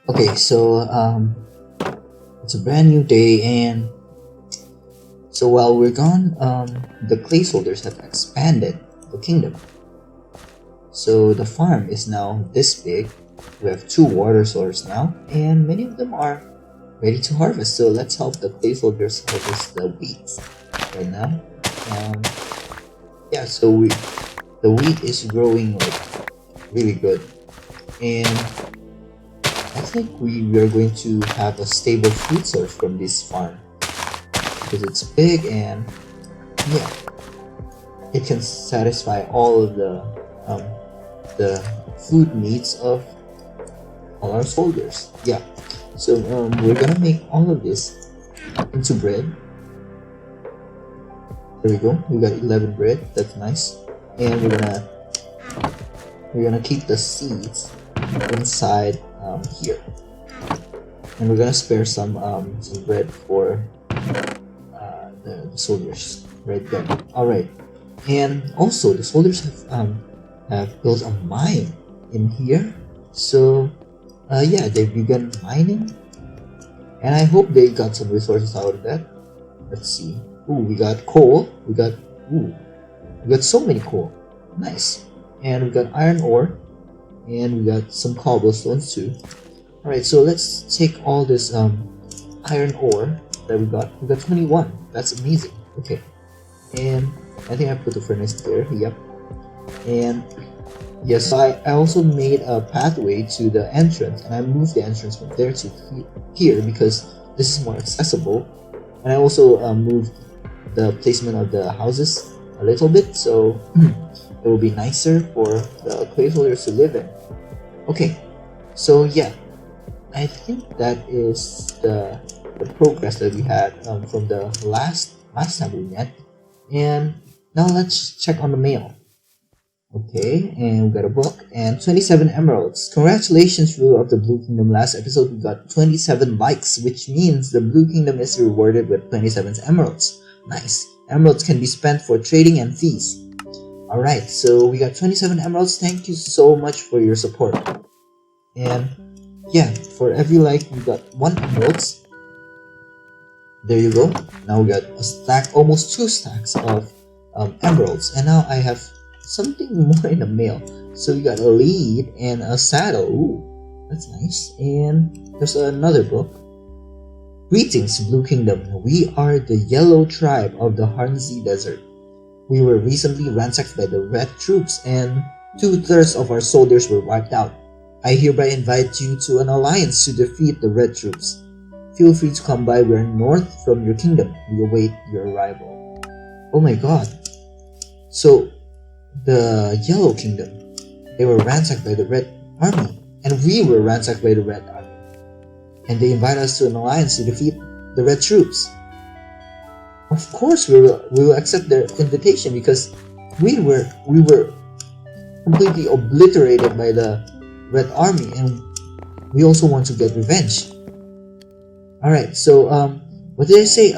Okay, so it's a brand new day, and so while we're gone, the clay soldiers have expanded the kingdom. So the farm is now this big. We have two water sources now, and many of them are ready to harvest. So let's help the clay soldiers harvest the wheat right now. Um, yeah, so the wheat is growing like really good, and I think we are going to have a stable food source from this farm because it's big and yeah, it can satisfy all of the food needs of all our soldiers. Yeah, so we're gonna make all of this into bread. There we go. We got 11 bread. That's nice, and we're gonna keep the seeds inside here, and we're gonna spare some bread for the soldiers right there. All right, and also the soldiers have built a mine in here, so yeah, they've begun mining, and I hope they got some resources out of that. Let's see. Ooh, we got coal. We got so many coal. Nice. And we got iron ore, and we got some cobblestones too. All right, so let's take all this iron ore that we got. We got 21. That's amazing. Okay, and I think I put the furnace there. Yep. And yes, I also made a pathway to the entrance, and I moved the entrance from there to here because this is more accessible. And I also moved the placement of the houses a little bit, so it will be nicer for the clay soldiers to live in. Okay, so yeah, I think that is the progress that we had from the last time we met. And now let's check on the mail. Okay, and we got a book and 27 emeralds. Congratulations, ruler of the Blue Kingdom. Last episode we got 27 likes, which means the Blue Kingdom is rewarded with 27 emeralds. Nice. Emeralds can be spent for trading and fees. Alright, so we got 27 emeralds. Thank you so much for your support. And yeah, for every like we got 1 emeralds. There you go. Now we got a stack, almost 2 stacks of emeralds. And now I have something more in the mail. So we got a lead and a saddle. Ooh, that's nice. And there's another book. Greetings, Blue Kingdom. We are the Yellow Tribe of the Hanzi Desert. We were recently ransacked by the Red troops, and 2/3 of our soldiers were wiped out. I hereby invite you to an alliance to defeat the Red troops. Feel free to come by. We're north from your kingdom. We await your arrival. Oh my god. So the Yellow Kingdom, they were ransacked by the Red Army, and we were ransacked by the Red Army, and they invite us to an alliance to defeat the Red troops. Of course, we will accept their invitation because we were completely obliterated by the Red Army, and we also want to get revenge. All right, so what did I say?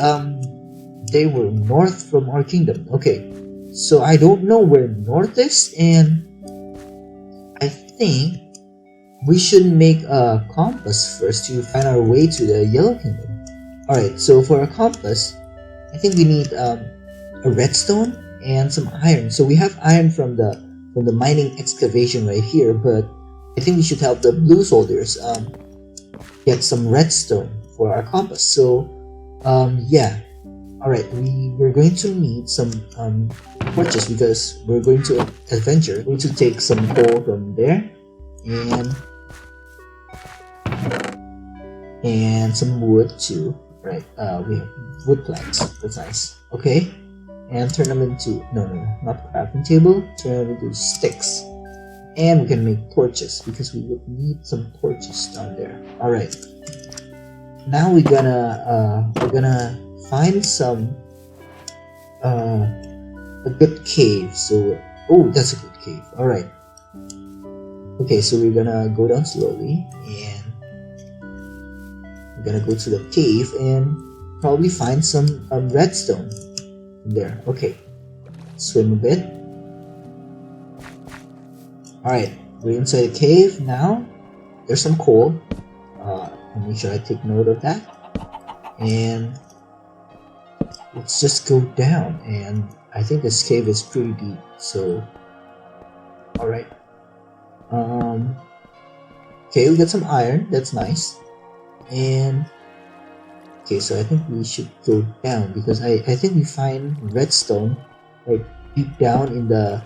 They were north from our kingdom. Okay. So I don't know where north is, and I think we should make a compass first to find our way to the Yellow Kingdom. Alright, so for a compass, I think we need a redstone and some iron. So we have iron from the mining excavation right here, but I think we should help the blue soldiers get some redstone for our compass. So yeah. Alright, we're going to need some torches because we're going to adventure. We're going to take some coal from there and some wood too. Right, we have wood planks. That's nice. Okay, and turn them into no, not crafting table. Turn them into sticks, and we can make torches because we would need some torches down there. Alright, now we're gonna find some a good cave. So that's a good cave. All right. Okay, so we're gonna go down slowly, and we're gonna go to the cave and probably find some redstone there. Okay, swim a bit. All right, we're inside the cave now. There's some coal. I'll make sure I take note of that. And let's just go down. And I think this cave is pretty deep. So, all right. Okay, we got some iron. That's nice. And okay, so I think we should go down because I think we find redstone like deep down in the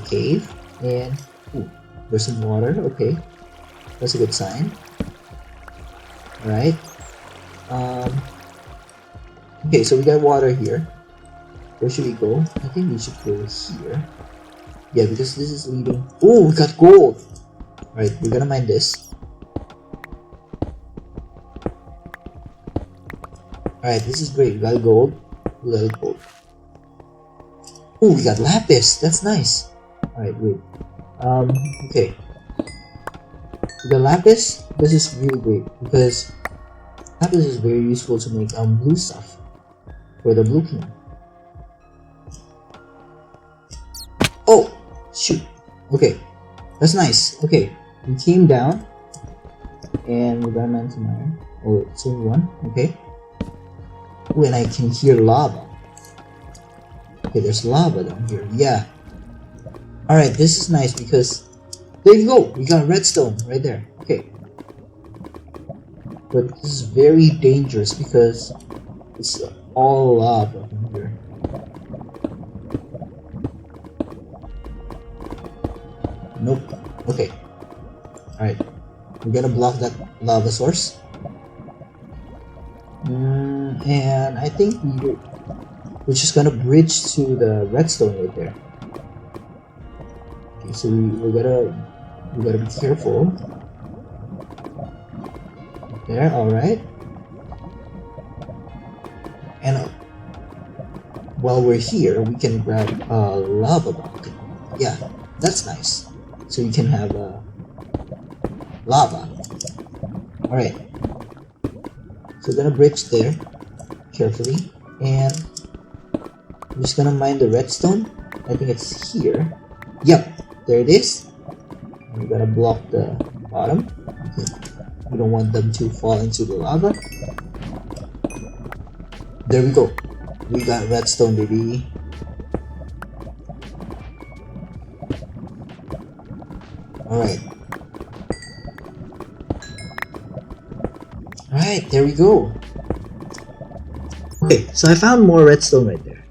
cave. And ooh, there's some water. Okay, that's a good sign. All right. Okay, so we got water here. Where should we go? I think we should go here. Yeah, because this is leading. Oh, we got gold. All right, we're gonna mine this. All right, this is great. We got gold. We got gold. Oh, we got lapis. That's nice. All right, wait. Okay. We got lapis. This is really great because lapis is very useful to make blue stuff for the blue king. Oh, shoot. Okay, that's nice. Okay, we came down and we got a man some iron. Oh, it's only one. Okay. Oh, and I can hear lava. Okay, there's lava down here. Yeah. Alright, this is nice because there you go. We got redstone right there. Okay. But this is very dangerous because it's all lava from here. Nope. Okay. Alright. We're gonna block that lava source. And I think we're just gonna bridge to the redstone right there. Okay, so we gotta be careful. There, alright. And while we're here, we can grab a lava block. Yeah, that's nice. So you can have lava. Alright. So we're gonna bridge there carefully, and I'm just gonna mine the redstone. I think it's here. Yep, there it is. We're gonna block the bottom. Okay. We don't want them to fall into the lava. There we go. We got redstone, baby. Alright. Alright, there we go. Okay, so I found more redstone right there.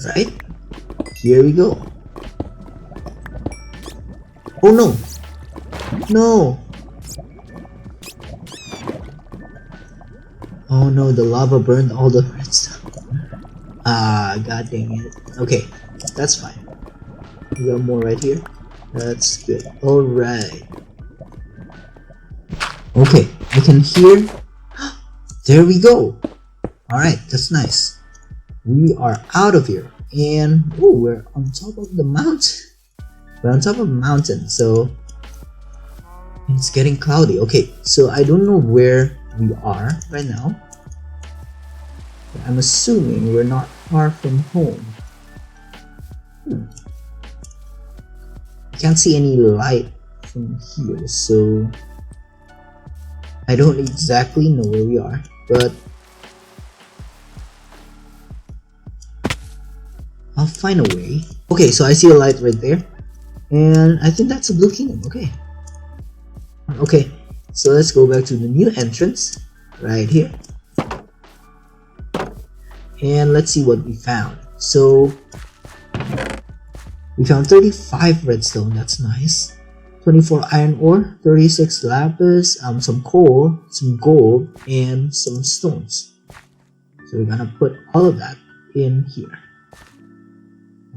Right? Here we go. Oh no! No! Oh no, the lava burned all the redstone. Ah, god dang it. Okay, that's fine. We got more right here. That's good. Alright. Okay, I can hear. There we go. Alright, that's nice. We are out of here. And oh, we're on top of the mountain. We're on top of a mountain, so it's getting cloudy. Okay, so I don't know where we are right now. I'm assuming we're not far from home. I can't see any light from here, so I don't exactly know where we are, but I'll find a way. Okay, so I see a light right there, and I think that's a blue kingdom. Okay, so let's go back to the new entrance right here, and let's see what we found. So we found 35 redstone. That's nice. 24 iron ore, 36 lapis, some coal, some gold, and some stones. So we're gonna put all of that in here.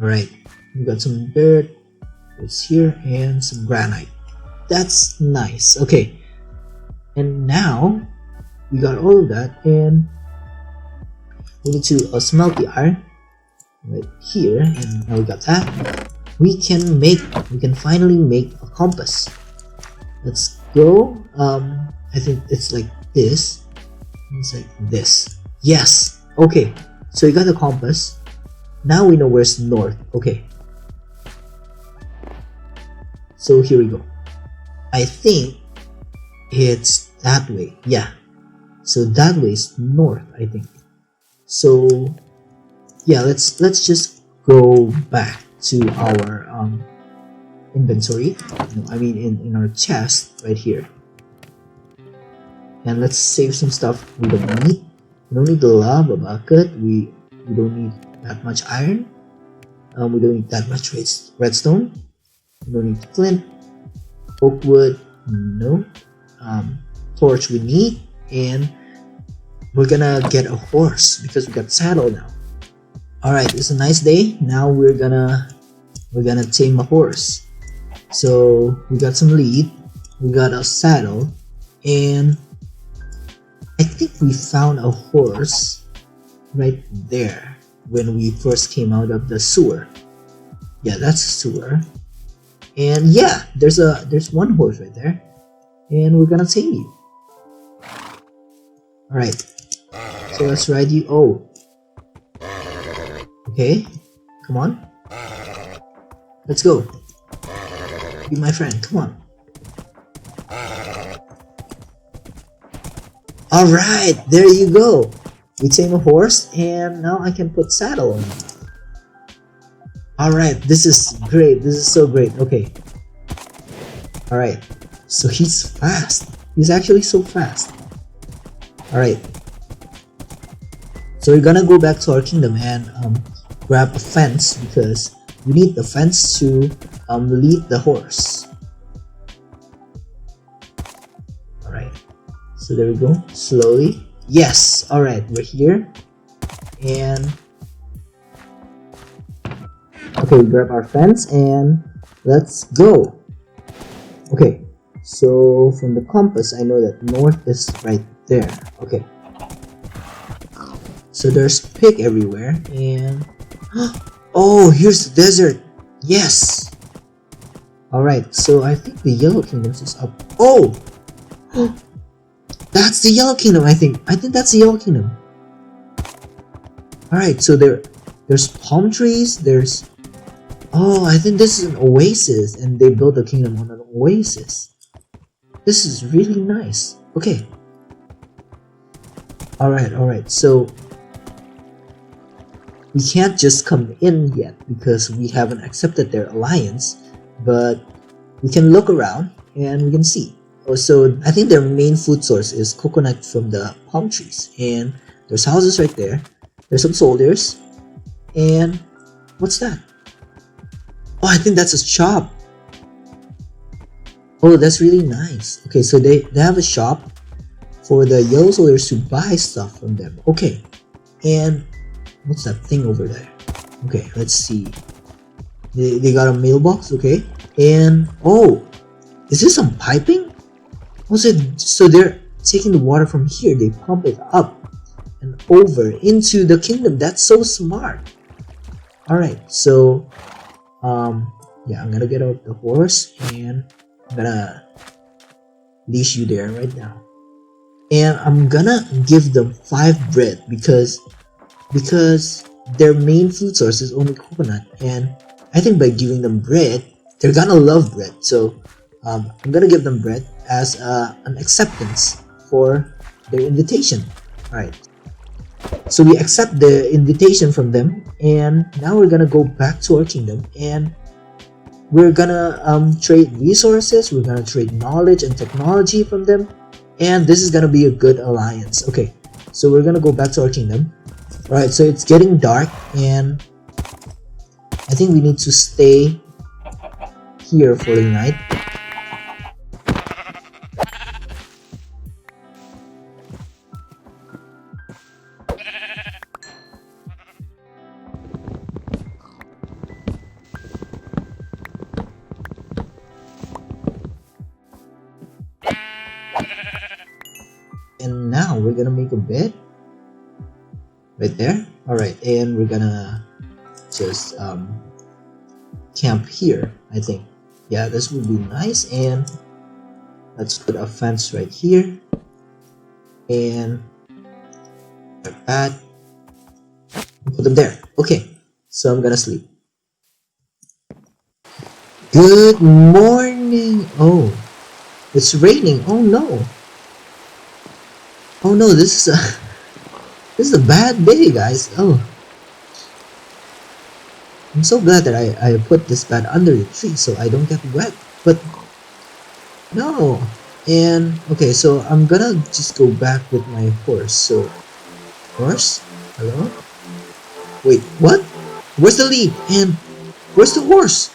Alright, we got some dirt, it's here, and some granite. That's nice. Okay, and now we got all of that, and we need to smelt the iron right here, and now we got that. We can finally make a compass. Let's go. I think it's like this. It's like this. Yes. Okay, so we got the compass. Now we know where's north. Okay. So here we go. I think it's that way. Yeah. So that way is north, I think. So yeah, let's just go back to our inventory. No, I mean in our chest right here. And let's save some stuff we don't need. We don't need the lava bucket. We don't need that much iron. We don't need that much redstone. We don't need flint, oak wood, no. Torch we need, and we're gonna get a horse because we got saddle now. All right, it's a nice day. Now we're gonna tame a horse. So we got some lead, we got a saddle, and I think we found a horse right there when we first came out of the sewer. Yeah, that's a sewer. And yeah, there's one horse right there, and we're gonna tame you. All right, so let's ride you. Oh, okay, come on, let's go. Be my friend. Come on. All right, there you go. We tame a horse, and now I can put saddle on him. All right, this is great. This is so great. Okay. All right, so he's fast. He's actually so fast. All right. So we're gonna go back to our kingdom and grab a fence because we need the fence to lead the horse. All right. So there we go. Slowly. Yes. All right, we're here, and okay, we grab our fence and let's go. Okay, so from the compass, I know that north is right there. Okay, so there's pig everywhere, and oh, here's the desert. Yes. All right, so I think the Yellow Kingdom is up. Oh, that's the Yellow Kingdom. I think that's the Yellow Kingdom. All right, so there's palm trees. There's oh, I think this is an oasis, and they built a kingdom on an oasis. This is really nice. Okay. Alright, so we can't just come in yet because we haven't accepted their alliance, but we can look around and we can see. Oh, so I think their main food source is coconut from the palm trees, and there's houses right there. There's some soldiers, and what's that? Oh, I think that's a shop. Oh, that's really nice. Okay, so they have a shop for the yellow soldiers to buy stuff from them. Okay, and what's that thing over there? Okay, let's see. They got a mailbox. Okay, and oh, is this some piping? Oh, so they're taking the water from here. They pump it up and over into the kingdom. That's so smart. All right, so yeah, I'm gonna get out the horse and I'm gonna leash you there right now, and I'm gonna give them 5 bread because their main food source is only coconut, and I think by giving them bread they're gonna love bread. So I'm gonna give them bread as an acceptance for their invitation. All right, so we accept the invitation from them, and now we're gonna go back to our kingdom, and we're gonna trade resources. We're gonna trade knowledge and technology from them, and this is gonna be a good alliance. Okay, so we're gonna go back to our kingdom. All right, so it's getting dark, and I think we need to stay here for the night. And now we're gonna make a bed right there. All right, and we're gonna just camp here. I think, yeah, this would be nice. And let's put a fence right here, and like that. Put them there. Okay, so I'm gonna sleep. Good morning. Oh, it's raining. Oh no. Oh no, this is a this is a bad day, guys. Oh, I'm so glad that I put this bed under the tree so I don't get wet. But no. And okay, so I'm gonna just go back with my horse. So horse? Hello? Wait, what? Where's the lead? And where's the horse?